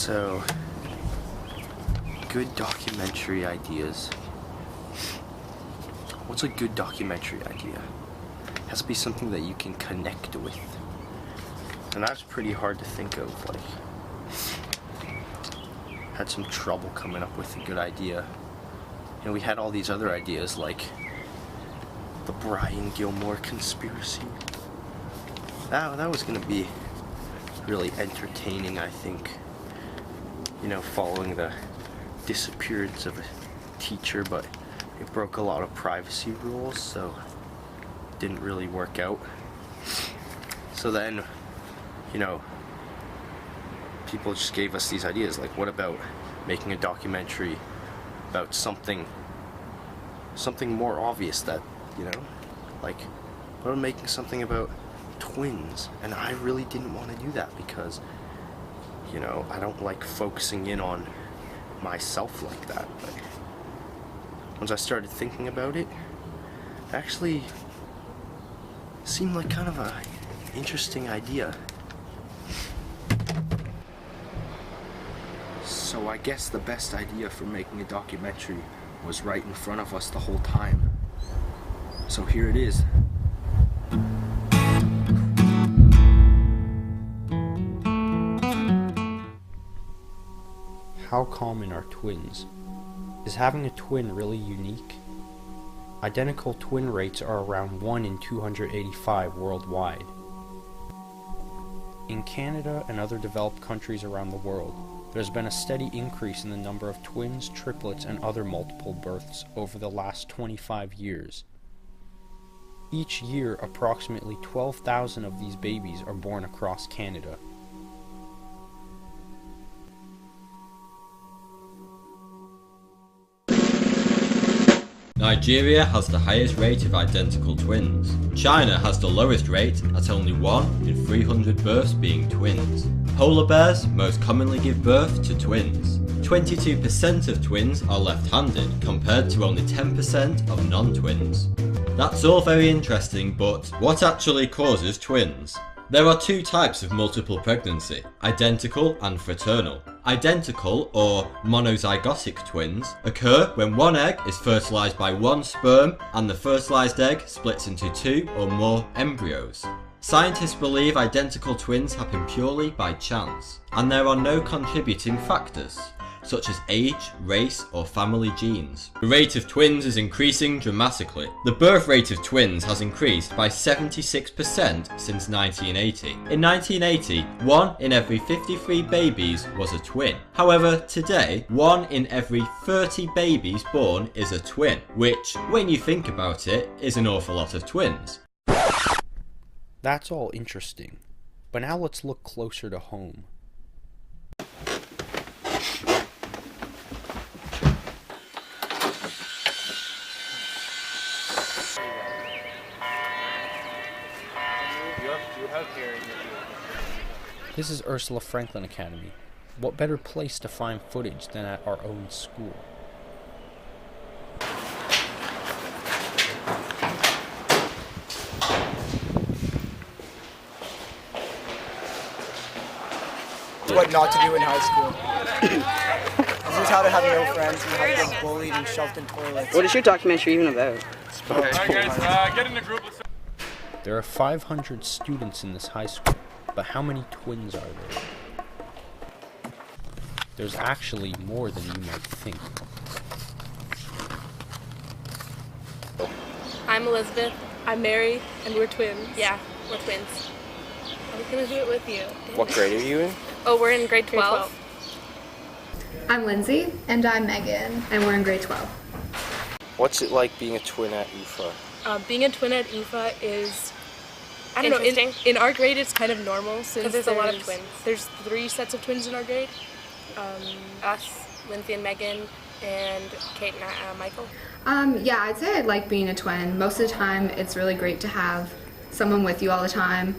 So, good documentary ideas. What's a good documentary idea? It has to be something that you can connect with. And that's pretty hard to think of. Like, had some trouble coming up with a good idea. You know, we had all these other ideas like the Brian Gilmore conspiracy. That was gonna be really entertaining, I think. You know, following the disappearance of a teacher, but it broke a lot of privacy rules, so it didn't really work out. So then, you know, people just gave us these ideas, like what about making a documentary about something more obvious that, you know, like what about making something about twins? And I really didn't want to do that because, you know, I don't like focusing in on myself like that. But once I started thinking about it, it actually seemed like kind of a interesting idea. So I guess the best idea for making a documentary was right in front of us the whole time. So here it is. How common are twins? Is having a twin really unique? Identical twin rates are around 1 in 285 worldwide. In Canada and other developed countries around the world, there's been a steady increase in the number of twins, triplets, and other multiple births over the last 25 years. Each year, approximately 12,000 of these babies are born across Canada. Nigeria has the highest rate of identical twins. China has the lowest rate at only 1 in 300 births being twins. Polar bears most commonly give birth to twins. 22% of twins are left-handed compared to only 10% of non-twins. That's all very interesting, but what actually causes twins? There are two types of multiple pregnancy, identical and fraternal. Identical or monozygotic twins occur when one egg is fertilized by one sperm and the fertilized egg splits into 2 or more embryos. Scientists believe identical twins happen purely by chance, and there are no contributing factors, such as age, race, or family genes. The rate of twins is increasing dramatically. The birth rate of twins has increased by 76% since 1980. In 1980, 1 in every 53 babies was a twin. However, today, 1 in every 30 babies born is a twin, which, when you think about it, is an awful lot of twins. That's all interesting, but now let's look closer to home. This is Ursula Franklin Academy. What better place to find footage than at our own school? What not to do in high school. This is how to have no friends and how to get bullied and shoved in toilets. What is your documentary even about? Alright guys, get in the group. There are 500 students in this high school, but how many twins are there? There's actually more than you might think. I'm Elizabeth. I'm Mary, and we're twins. Yeah, we're twins. I was gonna do it with you. What grade are you in? Oh, we're in grade 12. I'm Lindsay. And I'm Megan. And we're in grade 12. What's it like being a twin at UFA? Being a twin at IFA is, I don't Interesting. know, in our grade it's kind of normal since there's a lot of twins. There's 3 sets of twins in our grade. Us, Lindsay and Megan, and Kate and Michael. Yeah, I'd say I'd like being a twin. Most of the time, it's really great to have someone with you all the time.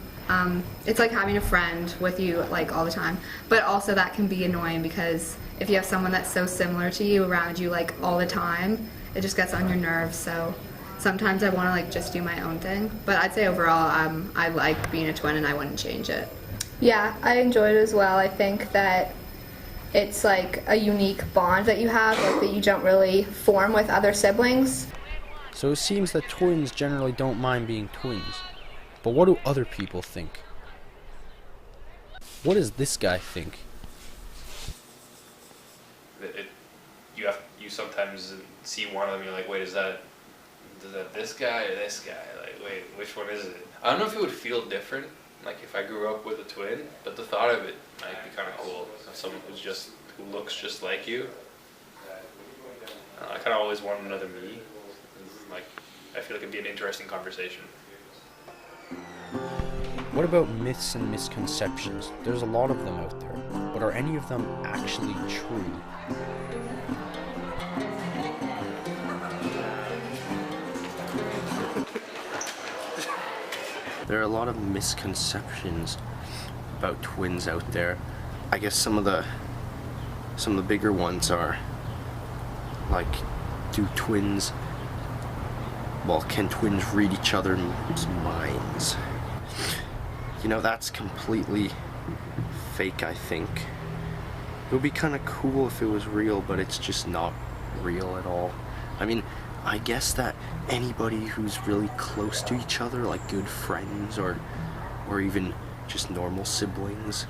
It's like having a friend with you like all the time. But also that can be annoying because if you have someone that's so similar to you around you like all the time, it just gets on your nerves. So sometimes I want to like just do my own thing. But I'd say overall, I like being a twin and I wouldn't change it. Yeah, I enjoyed it as well. I think that it's like a unique bond that you have, like that you don't really form with other siblings. So it seems that twins generally don't mind being twins. But what do other people think? What does this guy think? You sometimes see one of them, you're like, wait, is that this guy or this guy? Like, wait, which one is it? I don't know if it would feel different, like if I grew up with a twin, but the thought of it might be kind of cool. Someone who looks just like you. I kind of always want another me. Like, I feel like it'd be an interesting conversation. What about myths and misconceptions? There's a lot of them out there, but are any of them actually true? There are a lot of misconceptions about twins out there. I guess some of the bigger ones are like, can twins read each other's minds? You know, that's completely fake, I think. It would be kind of cool if it was real, but it's just not real at all. I mean, I guess that anybody who's really close to each other, like good friends or even just normal siblings,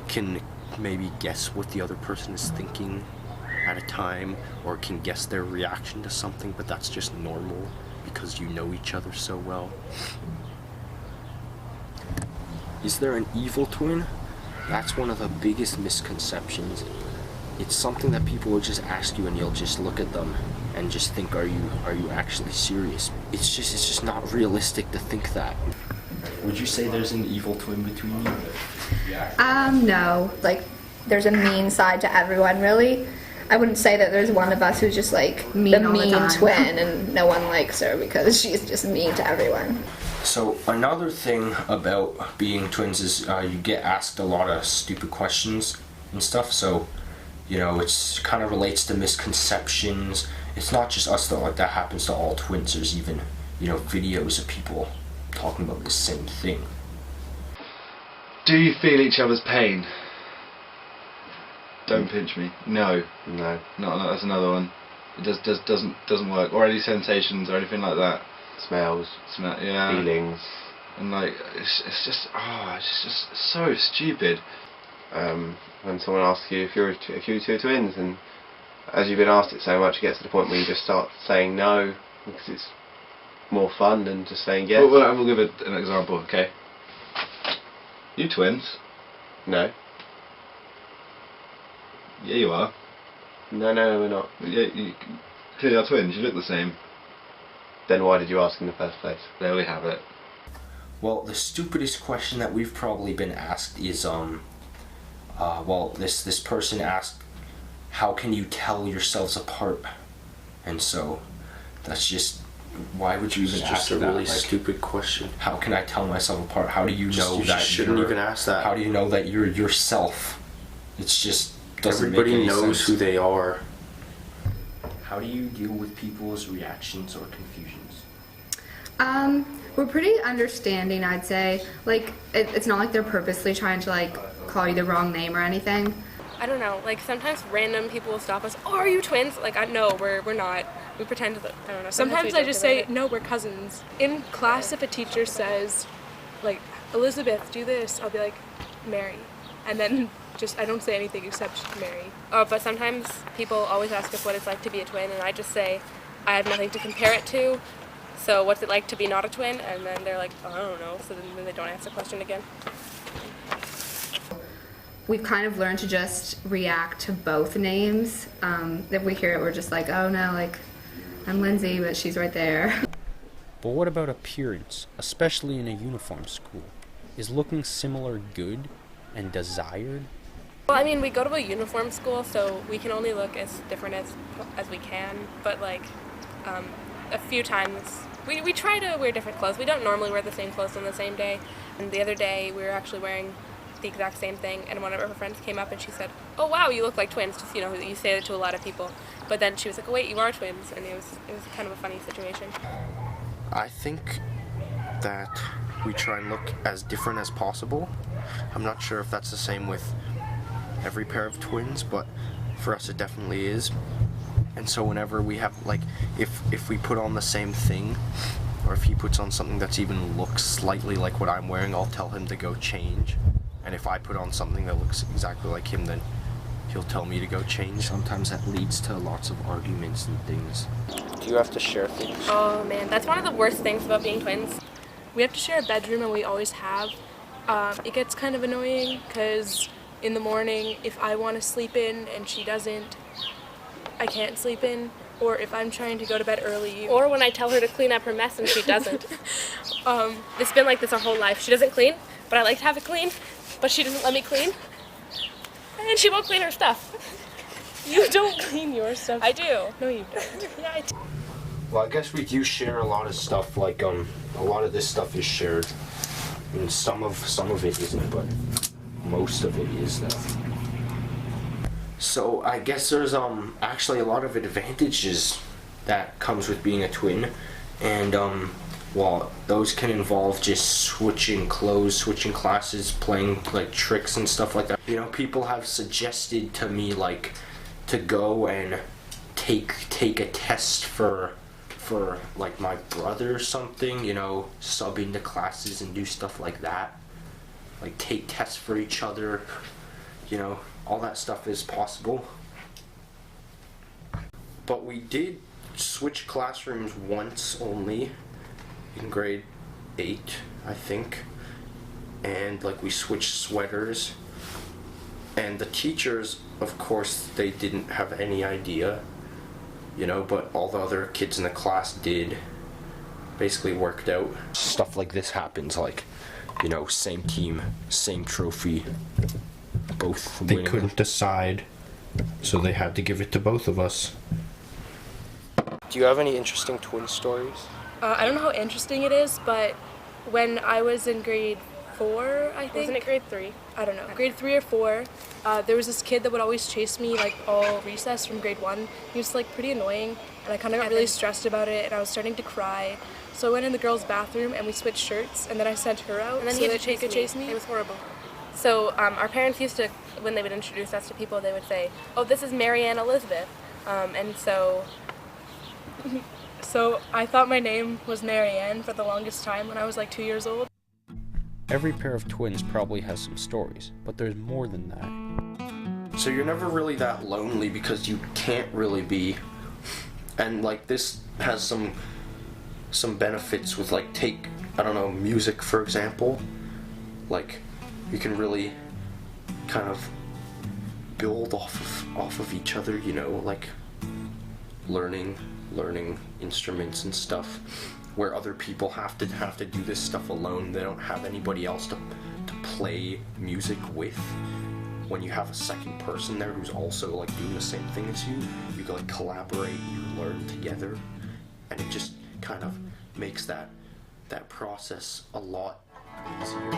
can maybe guess what the other person is thinking at a time, or can guess their reaction to something, but that's just normal because you know each other so well. Is there an evil twin? That's one of the biggest misconceptions. It's something that people will just ask you and you'll just look at them and just think, are you actually serious? It's just not realistic to think that. Would you say there's an evil twin between you? No. Like, there's a mean side to everyone, really. I wouldn't say that there's one of us who's just like the mean twin and no one likes her because she's just mean to everyone. So another thing about being twins is you get asked a lot of stupid questions and stuff. So, you know, it's kind of relates to misconceptions. It's not just us though, like that happens to all twins. There's even, you know, videos of people talking about the same thing. Do you feel each other's pain? Don't pinch me. No. No. No, that's another one. It doesn't work. Or any sensations or anything like that. Smells. Yeah. Feelings. And like, it's just so stupid. When someone asks you if you're two twins, and as you've been asked it so much, it gets to the point where you just start saying no because it's more fun than just saying yes. Well, we'll give an example, okay? You twins? No. Yeah, you are. No, we're not. Yeah, you clearly are twins. You look the same. Then why did you ask in the first place? There we have it. Well, the stupidest question that we've probably been asked is, this person asked, how can you tell yourselves apart? And so, that's just, why would you even ask that? Just a really like, stupid question. How can I tell myself apart? How do you know that shouldn't even ask that. How do you know that you're yourself? It's just doesn't Everybody make any knows sense. who they are. How do you deal with people's reactions or confusions? We're pretty understanding, I'd say. Like, it's not like they're purposely trying to, like, call you the wrong name or anything. I don't know, like sometimes random people will stop us. Oh, are you twins? Like, no, we're not. We pretend that, I don't know. Sometimes we I just say, no, we're cousins. In class, if a teacher says, like, Elizabeth, do this, I'll be like, Mary. And then I don't say anything except Mary. But sometimes people always ask us what it's like to be a twin, and I just say, I have nothing to compare it to. So what's it like to be not a twin? And then they're like, oh, I don't know. So then they don't ask the question again. We've kind of learned to just react to both names. If we hear it, we're just like, oh no, like, I'm Lindsay, but she's right there. But what about appearance, especially in a uniform school? Is looking similar good and desired? Well, I mean, we go to a uniform school, so we can only look as different as we can. But like, a few times, we try to wear different clothes. We don't normally wear the same clothes on the same day. And the other day, we were actually wearing the exact same thing, and one of her friends came up and she said, oh wow, you look like twins. Just, you know, you say that to a lot of people. But then she was like, oh wait, you are twins. And it was kind of a funny situation. I think that we try and look as different as possible. I'm not sure if that's the same with every pair of twins, but for us it definitely is. And so whenever we have, like, if we put on the same thing, or if he puts on something that's even looks slightly like what I'm wearing, I'll tell him to go change. And if I put on something that looks exactly like him, then he'll tell me to go change. Sometimes that leads to lots of arguments and things. Do you have to share things? Oh man, that's one of the worst things about being twins. We have to share a bedroom, and we always have. It gets kind of annoying because in the morning, if I want to sleep in and she doesn't, I can't sleep in. Or if I'm trying to go to bed early. Or when I tell her to clean up her mess and she doesn't. It's been like this our whole life. She doesn't clean, but I like to have it clean, but she doesn't let me clean. And she won't clean her stuff. You don't clean your stuff. I do. No, you don't. Yeah, I do. Well, I guess we do share a lot of stuff, like, a lot of this stuff is shared. I mean, some of it isn't, but most of it is, though. So, I guess there's, actually a lot of advantages that comes with being a twin, and, well, those can involve just switching clothes, switching classes, playing, like, tricks and stuff like that. You know, people have suggested to me, like, to go and take a test for like my brother or something, you know, sub into classes and do stuff like that. Like take tests for each other, you know, all that stuff is possible. But we did switch classrooms once only in grade 8, I think. And like we switched sweaters. And the teachers, of course, they didn't have any idea, you know, but all the other kids in the class did. Basically worked out. Stuff like this happens, like, you know, same team, same trophy, both winning. They couldn't decide, so they had to give it to both of us. Do you have any interesting twin stories? I don't know how interesting it is, but when I was in grade 4, I think. Wasn't it grade 3? I don't know. Grade 3 or 4, there was this kid that would always chase me like all recess from grade 1. He was like pretty annoying, and I kind of got really stressed about it, and I was starting to cry. So I went in the girls' bathroom and we switched shirts, and then I sent her out and then so he that she could chase me. It was horrible. So our parents used to, when they would introduce us to people, they would say, "Oh, this is Marianne Elizabeth," and so. So I thought my name was Marianne for the longest time when I was like 2 years old. Every pair of twins probably has some stories, but there's more than that. So you're never really that lonely because you can't really be. And like this has some benefits with, like, take, I don't know, music for example. Like you can really kind of build off of each other, you know, like learning instruments and stuff, where other people have to do this stuff alone. They don't have anybody else to play music with. When you have a second person there who's also like doing the same thing as you can like collaborate, you learn together, and it just kind of makes that process a lot easier.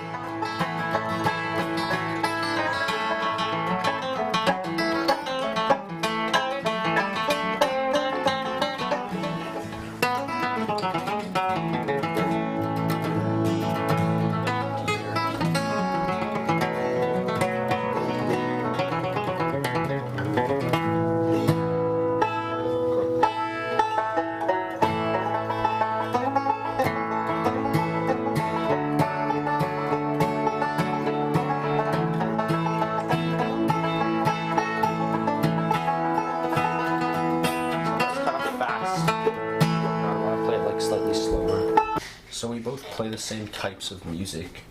So we both play the same types of music,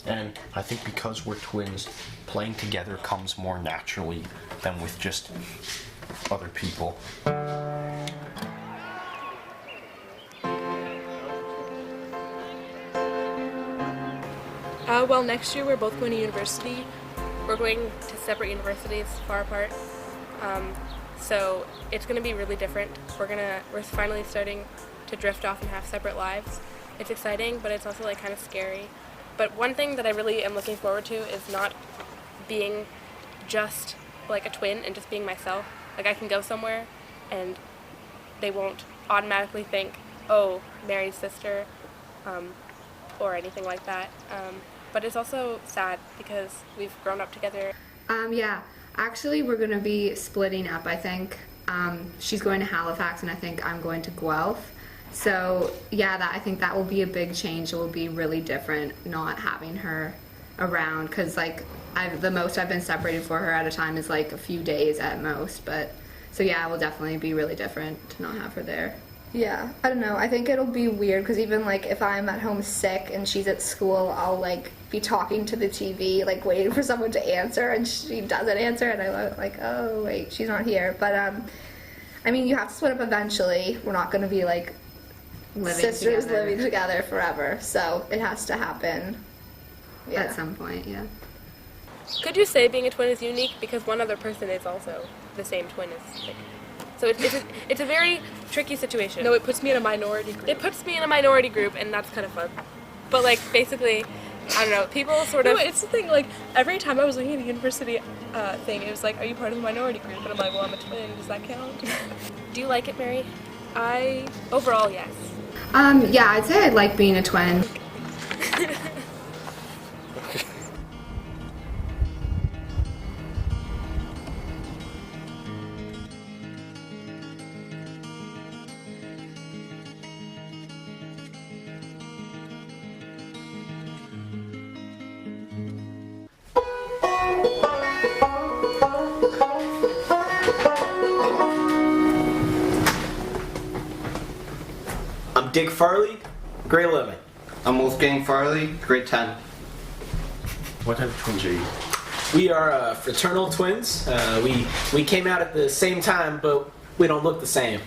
and I think because we're twins, playing together comes more naturally than with just other people. Well, next year we're both going to university. We're going to separate universities far apart, so it's going to be really different. We're finally starting to drift off and have separate lives. It's exciting, but it's also like kind of scary. But one thing that I really am looking forward to is not being just like a twin and just being myself. Like I can go somewhere and they won't automatically think, "Oh, Mary's sister," or anything like that. But it's also sad because we've grown up together. Yeah, Actually, we're going to be splitting up, I think. She's going to Halifax, and I think I'm going to Guelph. So, yeah, I think that will be a big change. It will be really different not having her around, because, like, the most I've been separated for her at a time is, like, a few days at most. But, so, yeah, it will definitely be really different to not have her there. Yeah, I don't know. I think it'll be weird because even like if I'm at home sick and she's at school, I'll like be talking to the TV, like waiting for someone to answer, and she doesn't answer, and I'm like, oh wait, she's not here. But I mean, you have to split up eventually. We're not going to be like living together forever, so it has to happen. Yeah. At some point, yeah. Could you say being a twin is unique because one other person is also the same twin as? Like, so it's a very tricky situation. No, it puts me in a minority group. It puts me in a minority group, and that's kind of fun. But like basically, I don't know. People sort of. No, it's the thing. Like every time I was looking at the university thing, it was like, "Are you part of the minority group?" And I'm like, "Well, I'm a twin. Does that count?" Do you like it, Mary? Overall, yes. Yeah, I'd say I like being a twin. I'm Dick Farley, grade 11. I'm Wolfgang Farley, grade 10. What type of twins are you? We are fraternal twins. We came out at the same time, but we don't look the same.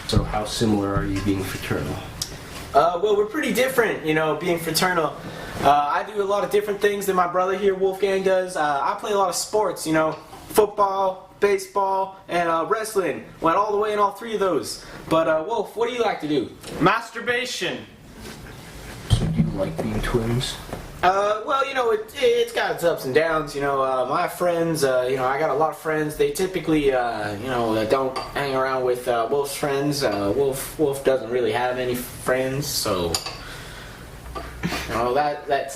So how similar are you being fraternal? Well, we're pretty different, you know, being fraternal. I do a lot of different things than my brother here, Wolfgang, does. I play a lot of sports, you know, football, baseball, and wrestling. Went all the way in all three of those. But Wolf, what do you like to do? Masturbation. So do you like being twins? Well, you know, it's got its ups and downs. You know, my friends, you know, I got a lot of friends. They typically, you know, don't hang around with Wolf's friends. Wolf doesn't really have any friends, so you know that's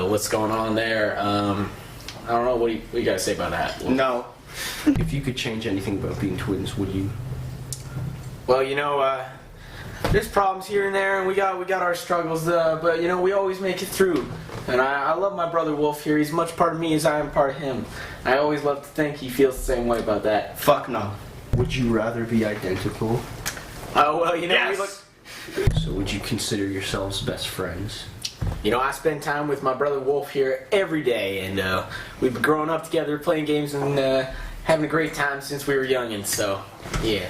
what's going on there. I don't know. What do you guys say about that? Wolf? No. If you could change anything about being twins, would you? Well, you know, there's problems here and there, and we got our struggles, but you know, we always make it through. And I love my brother Wolf here. He's much part of me as I am part of him. I always love to think he feels the same way about that. Fuck no. Would you rather be identical? Oh, well, you know, yes. So would you consider yourselves best friends? You know, I spend time with my brother Wolf here every day, and we've been growing up together, playing games, and having a great time since we were youngins, so, yeah.